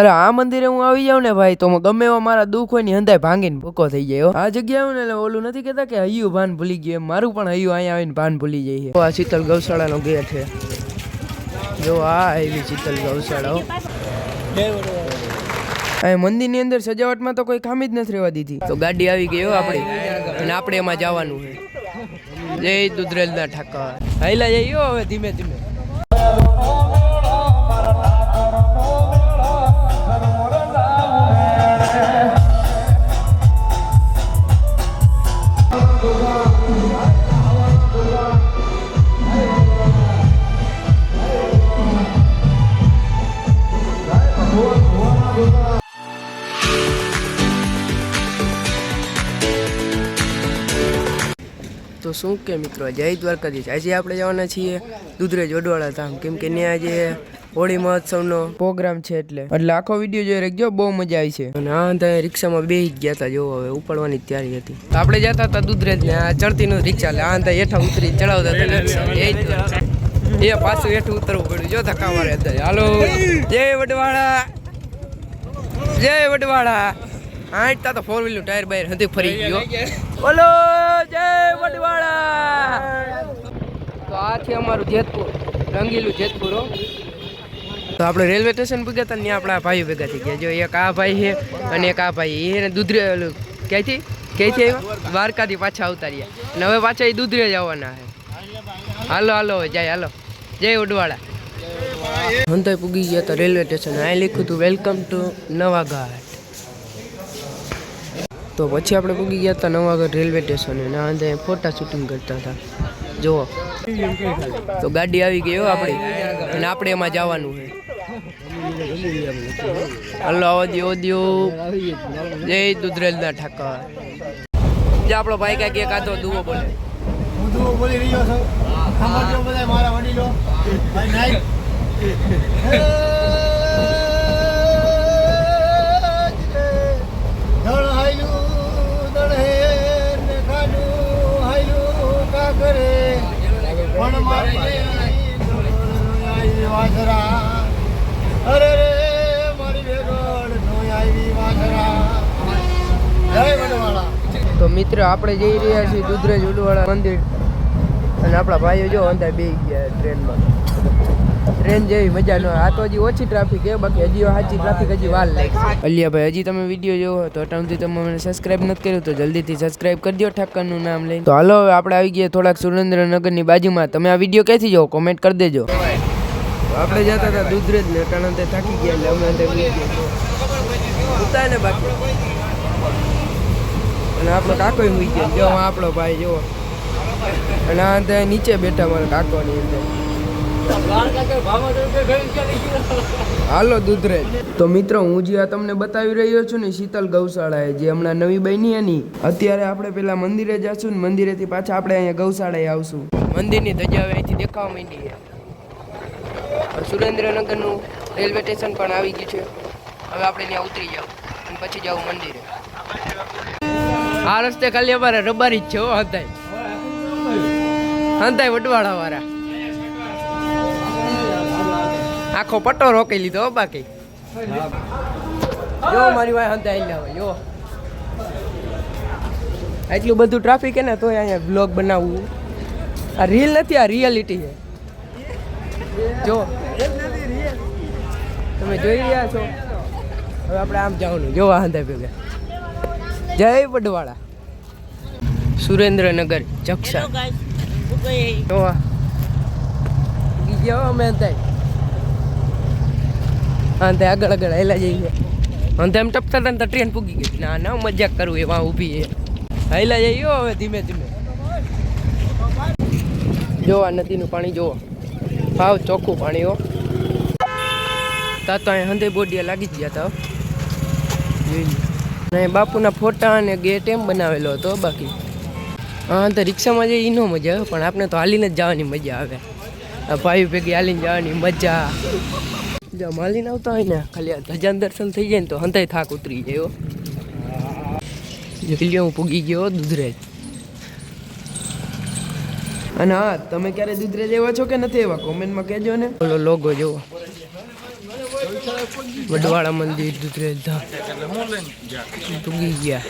અરે આ મંદિરે હું આવી જાઉં ને ભાઈ તો ગમે એવા મારા દુઃખ હોય ને હંધાય ભાંગીને ભૂકો થઈ જાય. આ જગ્યા આવું ને એટલે ઓલું નથી કહેતા કે હૈયું ભાન ભૂલી ગયું, મારું પણ હૈયું અહીંયા આવીને ભાન ભૂલી જાય છે. આ શીતલ ગૌશાળાનો ગેટ છે. જો આ આવી શીતલ ગૌશાળા. આ મંદિરની અંદર સજાવટમાં તો કોઈ ખામી જ નથી રહેવા દીધી. તો ગાડી આવી ગઈ આપણી અને આપણે એમાં જવાનું છે. જય દુધરેલના ઠાકર. હાઈલા જઈએ હવે ધીમે ધીમે. તો શું કે મિત્રો, જય દ્વારકાધીશ. આજે આપણે જવાના છીએ દુધરેજ વડવાળા ધામ, કેમ કે ત્યાં આજે હોળી મહોત્સવનો પ્રોગ્રામ છે. એટલે આખો વિડીયો જોઈ રાખજો, બહુ મજા આવી છે. અને આ ત્યાં રિક્ષામાં બેસી જ ગયા હતા. જો હવે ઉપડવાની તૈયારી હતી. આપણે જતા હતા દુધરેજ ને આ ચડતી નું રિક્ષા લે આ ત્યાં હેઠા ઉતરી ચડાવતા હતા. એ પાછું હેઠું ઉતરવું પડ્યું. જો ધક્કા મારે હતા. હાલો જય વડવાળા, જય વડવાળા. આઠતા તો 4 વ્હીલર ટાયર બાયર હતી ફરી ગયો. બોલો જય વડવાળા. તો આ છે અમારું જેતપુર, રંગીલું જેતપુર. તો આપણે રેલવે સ્ટેશન પૂગ્યા હતા ને આપણા ભાઈઓ ભેગા થઈ ગયા. જો એક આ ભાઈ છે અને એક આ ભાઈ એને દુધરે ક્યાંથી આવ્યા દ્વારકાથી પાછા આવતા રહ્યા અને હવે પાછા એ દુધરે જવાના છે. હાલો હાલો હવે જાય. હાલો જય વડવાળા. હંતાઈ પૂગી ગયા હતા રેલવે સ્ટેશન. આ લખ્યું હતું વેલકમ ટુ નવાઘાટ. તો પછી આપણે પૂગી ગયા હતા નવાગઢ રેલવે સ્ટેશન અને અંદર ફોટા શૂટિંગ કરતા હતા. જુઓ તો ગાડી આવી ગઈ આપણી અને આપણે એમાં જવાનું છે. હલો આવો દો દો. જય દુધરેલના ઠાકર. જે આપણો ભાઈ કાંઈક એક આધો દુવો બોલે. હું દુવો બોલી રહ્યો છું. સાંભળજો બધા મારા વડીલો. ભાઈ નાઈ અરે રે મારી બેગડ ધોઈ આવી વાસરા. જય વડવાળા. તો મિત્ર આપણે જઈ રહ્યા છીએ દુધરેજ વડવાળા મંદિર અને આપણા ભાઈઓ જો અંદર બેસી ગયા ટ્રેનમાં. ટ્રેન જેવી મજા ન હોય. આ તો હજી ઓછી ટ્રાફિક છે, બાકી હજી સાચી ટ્રાફિક હજી વાર લાગશે. અલિયાભાઈ હજી તમે વિડીયો જોવો તો અટાણથી તમે મને સબસ્ક્રાઇબ નથી કર્યું તો જલ્દીથી સબસ્ક્રાઇબ કરી દો ઠાકરનું નામ લઈને. તો હાલો હવે આપણે આવી ગયા થોડાક સુરેન્દ્રનગરની બાજુમાં. તમે આ વિડીયો ક્યાંથી જોવો કોમેન્ટ કરી દેજો. આપણે જતા હતા દુધરેજ ને અટાણે થાકી ગયા એટલે અમે અંદર ઉતાય ને બાકી. અને આપણો કાકો હોઈ ગયો. જો આપણો ભાઈ જુઓ અને આ ત્યાં નીચે બેઠા મારા કાકોની અંદર. હાલો દુધરેજ. તો મિત્રો હું જે આ તમને બતાવી રહ્યો છું ને શીતલ ગૌશાળા જે હમણાં નવી બની એની. અત્યારે આપણે પેલા મંદિરે જશું ને મંદિરેથી પાછા આપણે અહીંયા ગૌશાળાએ આવશું. મંદિરની ધજા અહીંથી દેખાવા માંડી છે. સુરેન્દ્રનગરનું રેલવે સ્ટેશન પણ આવી ગયું છે. હવે આપણે ત્યાં ઉતરી જાવ અને પછી જાવ મંદિરે. આ રસ્તે ખાલી અમારે રબારી જ છે. હો હંતાઈ હંતાઈ વડવાળા વાળા આખો પટ્ટો રોકી લીધો. બાકી જો મારી વાય હંતાઈ લાવે. જો એટલું બધું ટ્રાફિક છે ને તોય અહીંયા બ્લોગ બનાવવું. આ રીલ નથી, આ રિયાલિટી છે. જો તમે જોઈ રહ્યા છો. હવે આપણે આમ જવાનું. જોવા હંતાઈ ભેગા. જય વડવાળા સુરેન્દ્રનગર જંકશન. જોવા ગયા અમે હંતાઈ. હા તે આગળ આગળ હેલા જઈએ. અંતે એમ ટપતા હતા ને તો ટ્રેન પૂગી ગઈ. ના ના મજાક કરવું એમાં ઊભી છે. હેલા જઈએ હવે ધીમે ધીમે. જોવા નદીનું પાણી જોવો, ભાવ ચોખ્ખું પાણી. હો તા તો અહીં હંધે બોડિયા લાગી જ ગયા હતા. જોઈ બાપુના ફોટા અને ગેટ એમ બનાવેલો હતો. બાકી હા તો રિક્ષામાં જઈએ એનો મજા આવે, પણ આપણે તો હાલીને જ જવાની મજા આવે. આ ભાઈ ભેગી હાલીને જવાની મજા. જો માલીને આવતા હોય ને ખાલી આ ધજાન દર્શન થઈ જાય ને તો હંતાઈ થાક ઉતરી જાય. જો હું પૂગી ગયો દુધરેજ. અને હા, તમે ક્યારે દુધરેજ આવ્યા છો કે નથી આવ્યા કોમેન્ટમાં કહેજો ને. ઓલો લોગો જોવો વડવાળા મંદિર દુધરેજ ધામ પૂગી ગયા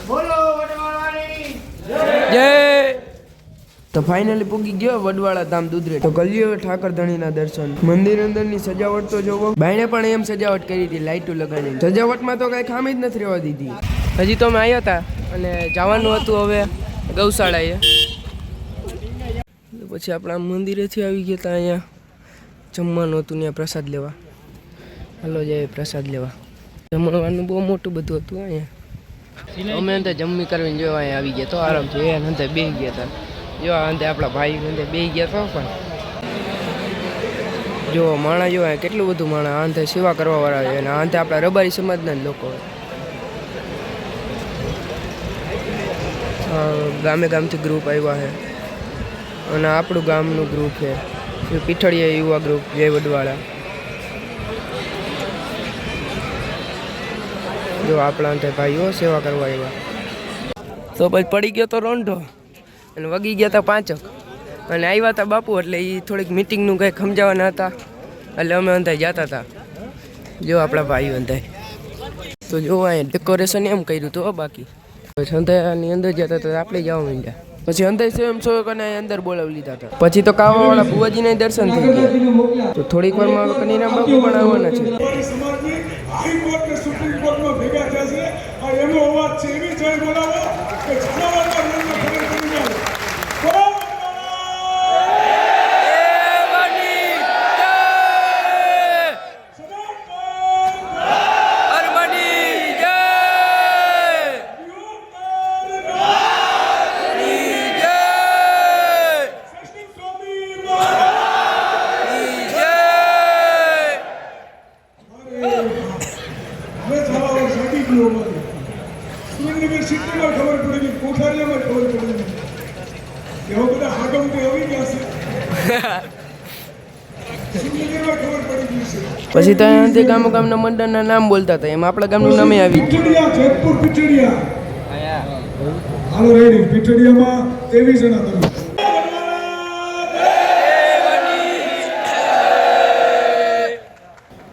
બોલો વડવાળાની જય. તો ફાઇનલી પૂગી ગયો વડવાળા ધામ દુધરેજ. તો ગલીઓ ઠાકર ધણીના દર્શન. મંદિર અંદરની સજાવટ તો જોવો. ભાઈને પણ એમ સજાવટ કરી હતી લાઈટો લગાડીને. સજાવટમાં તો કઈ ખામી જ નથી રહેવા દીધી. હજી તો અમે આવ્યા હતા અને જવાનું હતું હવે ગૌશાળાએ. પછી આપણા મંદિરેથી આવી ગયા હતા અહીંયા જમવાનું હતું ત્યાં પ્રસાદ લેવા. હાલો જાય પ્રસાદ લેવા. જમણવાનું બહુ મોટું બધું હતું અહીંયા. અમે અંદર જમવી કરીને જો અહીંયા આવી ગયા તો આરામથી એ અંદર બેસી ગયા હતા. જો અંદર આપણા ભાઈ અંદર બેસી ગયા તો પણ જો માણા જો કેટલું બધું માણા આંધે સેવા કરવા વાળા છે અને આંધે આપણા રબારી સમાજના જ લોકો ગામે ગામથી ગ્રુપ આવ્યા છે અને આપણું ગામનું ગ્રુપ છે પીઠળીયા યુવા ગ્રુપ જય વડવાળા. જો આપણા અંતે ભાઈઓ સેવા કરવા આવ્યા. તો પછી પડી ગયો તો રોંઢો અને વગી ગયા હતા પાંચક અને આવ્યા હતા બાપુ એટલે એ થોડીક મિટિંગનું કંઈક સમજાવવાના હતા એટલે અમે અંધાઈ જતા હતા. જો આપણા ભાઈઓ અંધાઈ તો જો અહીંયા ડેકોરેશન એમ કર્યું હતું બાકી સંધાની અંદર જતા હતા આપણે જવા માંડ્યા. પછી અંદર સ્વયંસેવકોને અંદર બોલાવી લીધા હતા. પછી તો કાવાવાળા ભુવાજીના દર્શન થઈ ગયા. તો થોડીક વારમાં કનીરામ બાપુ પણ આવવાના છે. હાઈકોર્ટ ને સુપ્રીમ કોર્ટમાં ભેગા થયા છે અને એનો અવાજ છે એવી જય બોલાવો કે જનાવરના મનમાં ખબર પડી જાય. યુનિવર્સિટીમાં ખબર પડી કોઠારીયામાં ખબર પડી એવા બધા હાગમ તો આવી ગયા છે. પછી તો અહીંયાથી ગામો ગામના મંડળના નામ બોલતા હતા એમાં આપણા ગામનું નામે આવી પીઠડિયા જેતપુર પીઠડિયા હાલો રેડી પીઠડિયામાં 23 જણા તમે.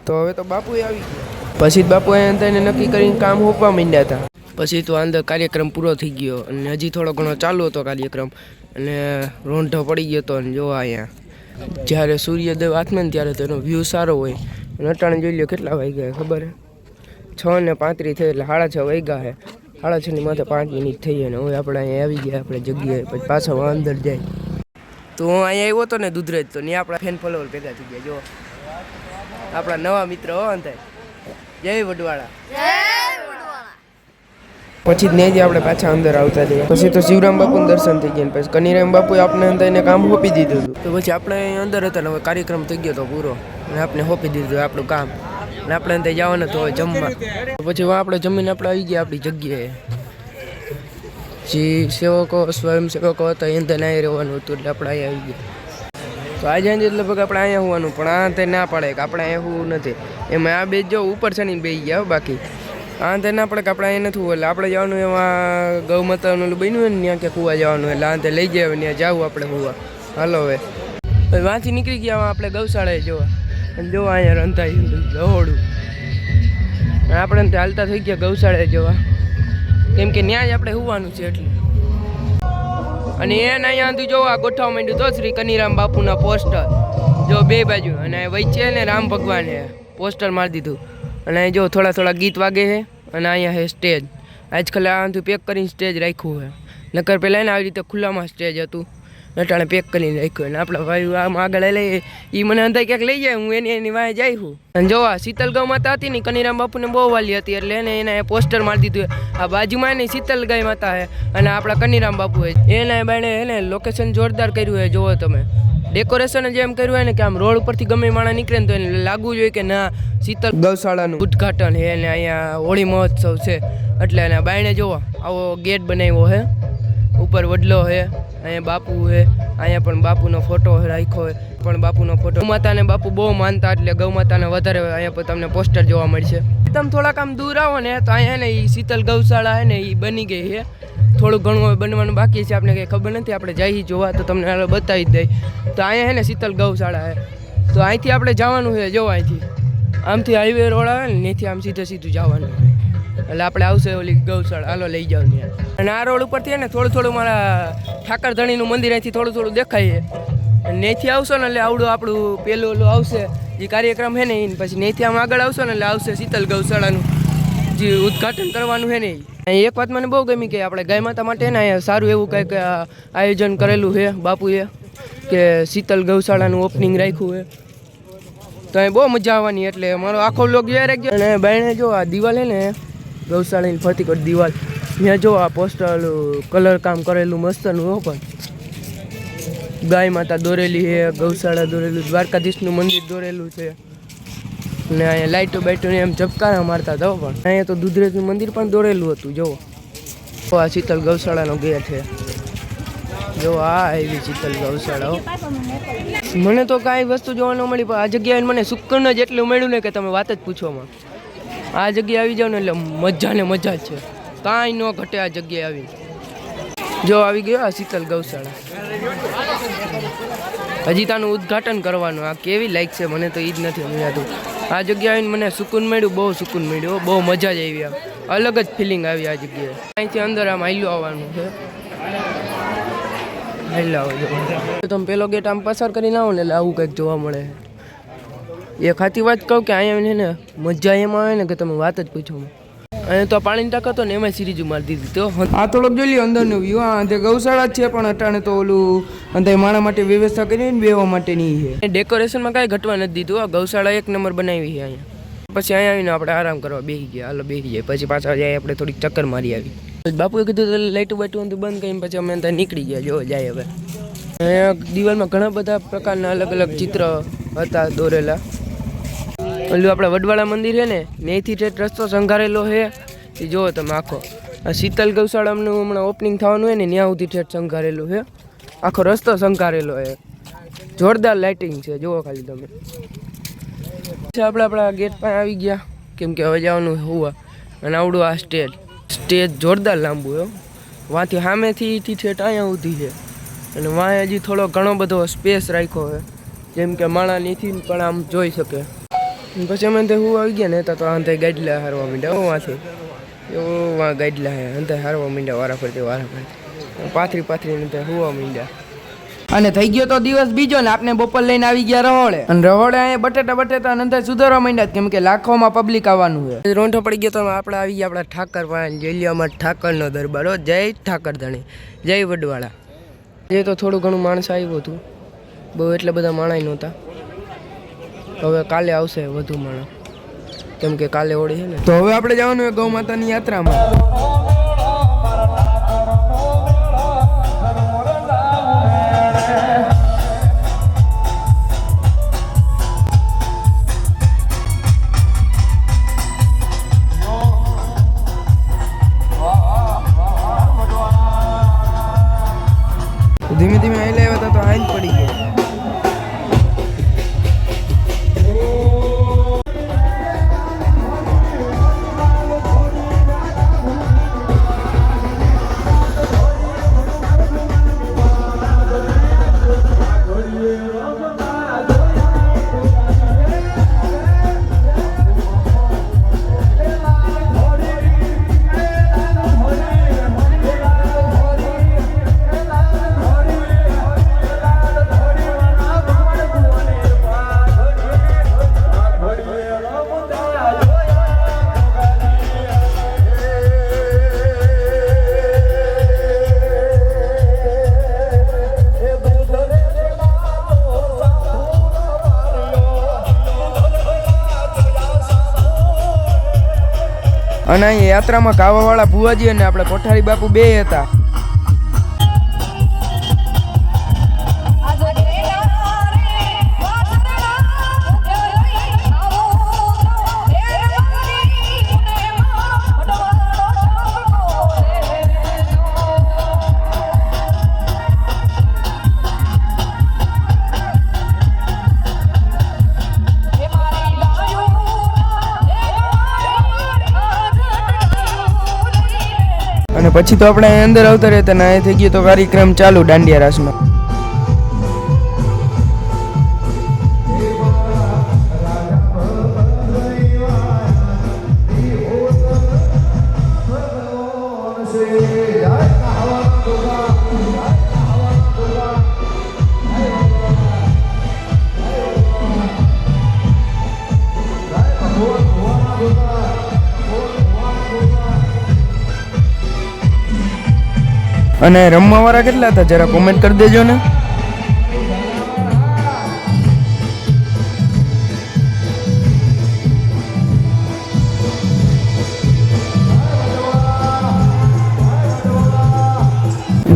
તો હવે તો બાપુ આવી ગયા. પછી બાપુ અહીંયા નક્કી કરીને કામ હોપવા માંડ્યા હતા. પછી તો અંદર કાર્યક્રમ પૂરો થઈ ગયો અને હજી થોડો ઘણો ચાલુ હતો કાર્યક્રમ અને રોંઢો પડી ગયો હતો. અને જોવા અહીંયા જ્યારે સૂર્યદેવ આથમે ને ત્યારે તેનો વ્યૂ સારો હોય. અને અટાણે જોઈ લો કેટલા વાગ્યા ખબર હે 6:35 થઈ એટલે 6:30 વાગ્યા હે. 6:30 માથે 5 મિનિટ થઈ અને હવે આપણે અહીંયા આવી ગયા આપણે જગ્યાએ. પછી પાછા અંદર જાય તો હું અહીંયા આવ્યો હતો ને દુધરેજ તો ત્યાં આપણા ફેન ફોલોવર ભેગા થઈ ગયા. જો આપણા નવા મિત્ર હો અંતે જય વડવાળા. પછી જ ને આપણે પાછા અંદર આવતા રહ્યા. પછી તો શિવરામ બાપુનું દર્શન થઈ ગયા. પછી કનીરામ બાપુએ આપણે અંદર એને કામ સોંપી દીધું હતું. તો પછી આપણે અંદર હતા ને હવે કાર્યક્રમ થઈ ગયો હતો પૂરો અને આપણે સોંપી દીધું આપણું કામ અને આપણે અંદર જવાનું હતું હવે જમવા. પછી આપણે જમીને આપણે આવી ગયા આપણી જગ્યાએ. જે સેવકો સ્વયંસેવકો હતા એ અંદર અહીંયા રહેવાનું હતું એટલે આપણે અહીંયા આવી ગયા. તો આજે લગભગ આપણે અહીંયા હોવાનું પણ આ તે ના પાડે કે આપણે અહીંયા હોવું નથી. એમાં આ બે જો ઉપર ચડીને બેસી ગયા બાકી આ તે ના પડે કે આપણે અહીંયા નથી એટલે આપણે જવાનું એમાં ગૌ માતાનું બન્યું હોય ને ત્યાં ક્યાંક હોવા જવાનું એટલે આ તે લઈ જાય ત્યાં જવું આપણે હોવા. હાલો હવે વાંચી નીકળી ગયા આપણે ગૌશાળાએ જોવા અને જોવા અહીંયા રંધાઈ દહોડું આપણે ત્યાં હાલતા થઈ ગયા ગૌશાળાએ જોવા કેમ કે ત્યાં જ આપણે હોવાનું છે એટલે. અને એને અહીંયાથી જોવા ગોઠવા માંડ્યું તો શ્રી કનીરામ બાપુના પોસ્ટર જો બે બાજુ અને વચ્ચે ને રામ ભગવાને પોસ્ટર મારી દીધું અને જો થોડા થોડા ગીત વાગે છે અને અહીંયા છે સ્ટેજ. આજકાલ આથી પેક કરીને સ્ટેજ રાખ્યું છે નકર પહેલાં ને આવી રીતે ખુલ્લામાં સ્ટેજ હતું નટાણે પેક કરીને રાખ્યું અને આપણા ભાઈ આમ આગળ લઈએ એ મને અંદર ક્યાંક લઈ જાય હું એની વાંહે જાય છું. અને જોવા શીતલ ગૌ માતા હતી ને કનીરામ બાપુને બહુ વાલી હતી એટલે એને પોસ્ટર મારી દીધું. આ બાજુમાં એની શીતલ ગાય માતા છે અને આપણા કનીરામ બાપુ એને બાણે એને લોકેશન જોરદાર કર્યું છે. જોવો તમે ડેકોરેશન જ એમ કર્યું હોય ને કે આમ રોડ ઉપરથી ગમે માણસ નીકળે ને તો એને લાગવું જોઈએ કે ના શીતલ ગૌશાળાનું ઉદ્ઘાટન છે અને અહીંયા હોળી મહોત્સવ છે એટલે એને બાયણે જોવો આવો ગેટ બનાવ્યો છે ઉપર વડલો છે અહીંયા બાપુ છે અહીંયા પણ બાપુનો ફોટો રાખ્યો હોય પણ બાપુનો ફોટો ગૌ માતાને બાપુ બહુ માનતા એટલે ગૌ માતાને વધારે અહીંયા પર તમને પોસ્ટર જોવા મળશે. તમે થોડાક આમ દૂર આવો ને તો અહીંયા ને એ શીતલ ગૌશાળા છે ને એ બની ગઈ છે થોડું ઘણું હવે બનવાનું બાકી છે, આપણે કંઈ ખબર નથી. આપણે જઈએ જોવા તો તમને હાલ બતાવી જ દઈ. તો અહીંયા છે ને શીતલ ગૌશાળા છે. તો અહીંથી આપણે જવાનું છે, જો અહીંથી આમથી હાઈવે રોડ આવે ને ત્યાંથી આમ સીધું જવાનું. એટલે આપણે આવશે ઓલી ગૌશાળા, હાલો લઈ જાવ ત્યાં. અને આ રોડ ઉપરથી ને થોડું મારા ઠાકર ધણીનું મંદિર અહીંથી થોડું દેખાય છે. અને ત્યાંથી આવશો ને એટલે આવડું આપણું પેલું ઓલું આવશે જે કાર્યક્રમ છે ને એ. પછી ત્યાંથી આમ આગળ આવશો ને એટલે આવશે શીતલ ગૌશાળાનું જે ઉદ્ઘાટન કરવાનું છે ને એ. એક વાત મને બહુ ગમી કે આપણે ગાય માતા માટે ને અહીંયા સારું એવું કંઈક આયોજન કરેલું છે બાપુએ, કે શીતલ ગૌશાળાનું ઓપનિંગ રાખ્યું છે. તો અહીં બહુ મજા આવવાની. એટલે મારો આખો લોક જોઈ રાખ્યો. અને બાયણે જો આ દિવાલ છે ને ગૌશાળાની ફરતી કરી દિવાલ, ત્યાં જો આ પોસ્ટર કલર કામ કરેલું મસ્તનું હો. પણ ગાય માતા દોરેલી છે, ગૌશાળા દોરેલું, દ્વારકાધીશનું મંદિર દોરેલું છે. ને અહીંયા લાઇટો બાઇટોને એમ ઝબકારા મારતા હતા. પણ અહીંયા તો દુધરેજનું મંદિર પણ દોરેલું હતું. જુઓ આ શીતલ ગૌશાળાનો ગેટ છે. જો આ આવી શીતલ ગૌશાળા. મને તો કાંઈ વસ્તુ જોવા ન મળી, પણ આ જગ્યાએ મને સુકૂન જ એટલું મળ્યું ને કે તમે વાત જ પૂછવામાં. આ જગ્યાએ આવી જાવ ને એટલે મજા ને મજા જ છે, કાંઈ ન ઘટે આ જગ્યાએ આવી. જો આવી ગયો આ શીતલ ગૌશાળા. હજી તાનું ઉદ્ઘાટન કરવાનું. આ કેવી લાઈક છે મને તો એ જ નથી સમજાતું. આ જગ્યાએ આવીને મને સુકૂન મળ્યું, બહુ સુકૂન મળ્યું, બહુ મજા જ આવી. આમ અલગ જ ફિલિંગ આવી આ જગ્યાએ. અહીંથી અંદર આમ હાલ્યું આવવાનું છે. તમે પેલો ગેટ આમ પસાર કરીને આવો ને એટલે આવું કંઈક જોવા મળે. એ ખાતી વાત કહું કે અહીંયા ને મજા એમ આવે ને કે તમે વાત જ પૂછો. અહીંયા તો પાણીની ટાંક હતો ને એમાં સિરીઝ મારી દીધી. તો આ થોડોક જોઈ લો અંદરનો વ્યૂ. હા તે ગૌશાળા જ છે, પણ અટાણે તો ઓલું અંદર માણા માટે વ્યવસ્થા કરીને બેવા માટેની છે. ડેકોરેશનમાં કાંઈ ઘટવા નથી દીધું. આ ગૌશાળા એક નંબર બનાવી છે અહીંયા. પછી અહીંયા આવીને આપણે આરામ કરવા બેસી ગયા. હાલો બેસી જાય. પછી પાછા જાય આપણે થોડીક ચક્કર મારી આવી. બાપુએ કીધું લાઇટું બાઇટું બંધ કરીને પછી અમે ત્યાં નીકળી ગયા. જો જાય હવે. અહીંયા દિવાલમાં ઘણા બધા પ્રકારના અલગ અલગ ચિત્ર હતા દોરેલા. પેલું આપણે વડવાળા મંદિર છે ને ત્યાંથી ઠેઠ રસ્તો શણગારેલો છે. એ જુઓ તમે આખો. આ શીતલ ગૌશાળાનું હમણાં ઓપનિંગ થવાનું હોય ને ત્યાં સુધી ઠેઠ શણગારેલું છે. આખો રસ્તો શણગારેલો છે. જોરદાર લાઇટિંગ છે, જુઓ ખાલી તમે. આપણે આપણા ગેટ પાસે આવી ગયા, કેમ કે હવે જવાનું હોવા. અને આવડું આ સ્ટેજ જોરદાર લાંબુ છે. વાંથી સામેથી ઠેઠ અહીંયા સુધી છે. અને વાં હજી થોડો ઘણો બધો સ્પેસ રાખ્યો છે, જેમ કે માણા નીથી પણ આમ જોઈ શકે. પછી અમે ત્યાં હું આવી ગયા ને તો અંતે ગાડલા હારવા માંડ્યા. વાંથી એવું વાં ગાડલા હે અંતે હારવા માંડ્યા. વારા ફરતી પાથરીને ત્યાં હોવા માંડ્યા. અને થઈ ગયો તો દિવસ બીજો ને આપણે બપોર લઈને આવી ગયા રહોળે. અને રહોળે અહીંયા બટેટા અંદર સુધારવા માંડ્યા, કેમ કે લાખોમાં પબ્લિક આવવાનું છે. રોંઢો પડી ગયો તો આપણે આવી ગયા આપણા ઠાકર પાસે. જેલિયામાં ઠાકરનો દરબાર. જય ઠાકર ધણી, જય વડવાળા. એ તો થોડું ઘણું માણસ આવ્યું હતું, બહુ એટલા બધા માણસ નહોતા. હવે કાલે આવશે વધુ માણસ, કેમ કે કાલે હોળી છે ને. તો હવે આપણે જવાનું ગૌ માતાની યાત્રામાં. ધીમે ધીમે આવી લાવ્યા હતા તો આઈ પડી ગયો. અને અહીંયા યાત્રામાં કાવાવાળા ભુવાજી અને આપણે કોઠારી બાપુ બે હતા. અને પછી તો આપણે અહીં અંદર આવતા રહેતા ને અહીં થઈ ગયો તો કાર્યક્રમ ચાલુ દાંડિયા રાસનો. અને રમવા વાળા કેટલા હતા જરા કોમેન્ટ કરી દેજો ને.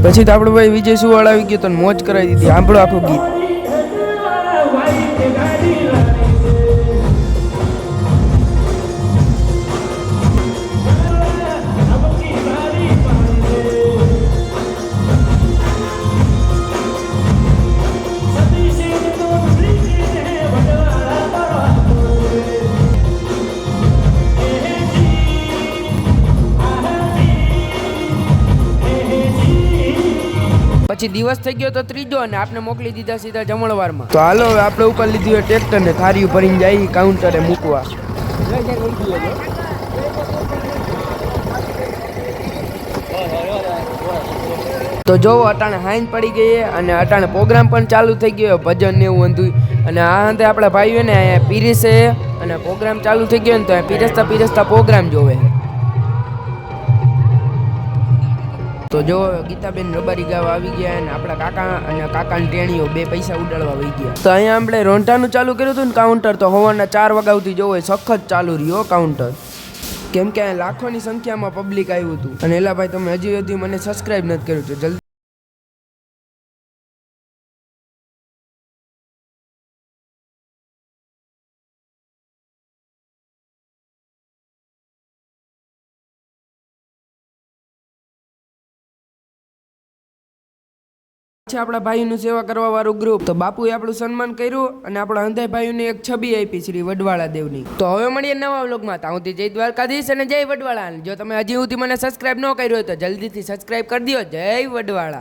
પછી તો આપણો ભાઈ વિજય સુવાળ આવી ગયો તો મોજ કરાવી દીધી. સાંભળો આખું ગીત. પછી દિવસ થઈ ગયો તો ત્રીજો અને આપણે મોકલી દીધા સીધા જમણવારમાં. તો હાલો હવે આપણે ઉપર લીધી હોય ટ્રેક્ટર ને થારીયું ભરીને જાય કાઉન્ટરે મૂકવા. તો જોવો અટાણે હાઈન પડી ગઈ અને અટાણે પ્રોગ્રામ પણ ચાલુ થઈ ગયો ભજન ને એવું બધું. અને આ અંતે આપણા ભાઈઓ ને અહીંયા પીરીસે અને પ્રોગ્રામ ચાલુ થઈ ગયો ને તો પીરસતા પીરસતા પ્રોગ્રામ જોવે. તો જો ગીતાબેન રબારી ગાવા આવી ગયા અને આપણા કાકા અને કાકાની ટેણીઓ બે પૈસા ઉડાડવા વહી ગયા. તો અહીંયા આપણે રોંઢાનું ચાલુ કર્યું હતું ને કાઉન્ટર તો સવારના 4 વાગ્યાથી જોવો સખત ચાલુ રહ્યો કાઉન્ટર. કેમ કે લાખોની સંખ્યામાં પબ્લિક આવ્યું હતું. અને એલા ભાઈ તમે હજી સુધી મને સબસ્ક્રાઇબ નથી કર્યું તો જલ્દી છે આપણા ભાઈનું સેવા કરવા વાળું ગ્રુપ. તો બાપુએ આપણું સન્માન કર્યું અને આપણા હંધાઈ ભાઈઓને એક છબી આપી શ્રી વડવાળા દેવની. તો હવે મળીએ નવા વ્લોગમાં. ત્યાં સુધી જય દ્વારકાધીશ અને જય વડવાળા. જો તમે હજી સુધી મને સબસ્ક્રાઇબ ન કર્યું હોય તો જલ્દીથી સબસ્ક્રાઇબ કરી દો. જય વડવાળા.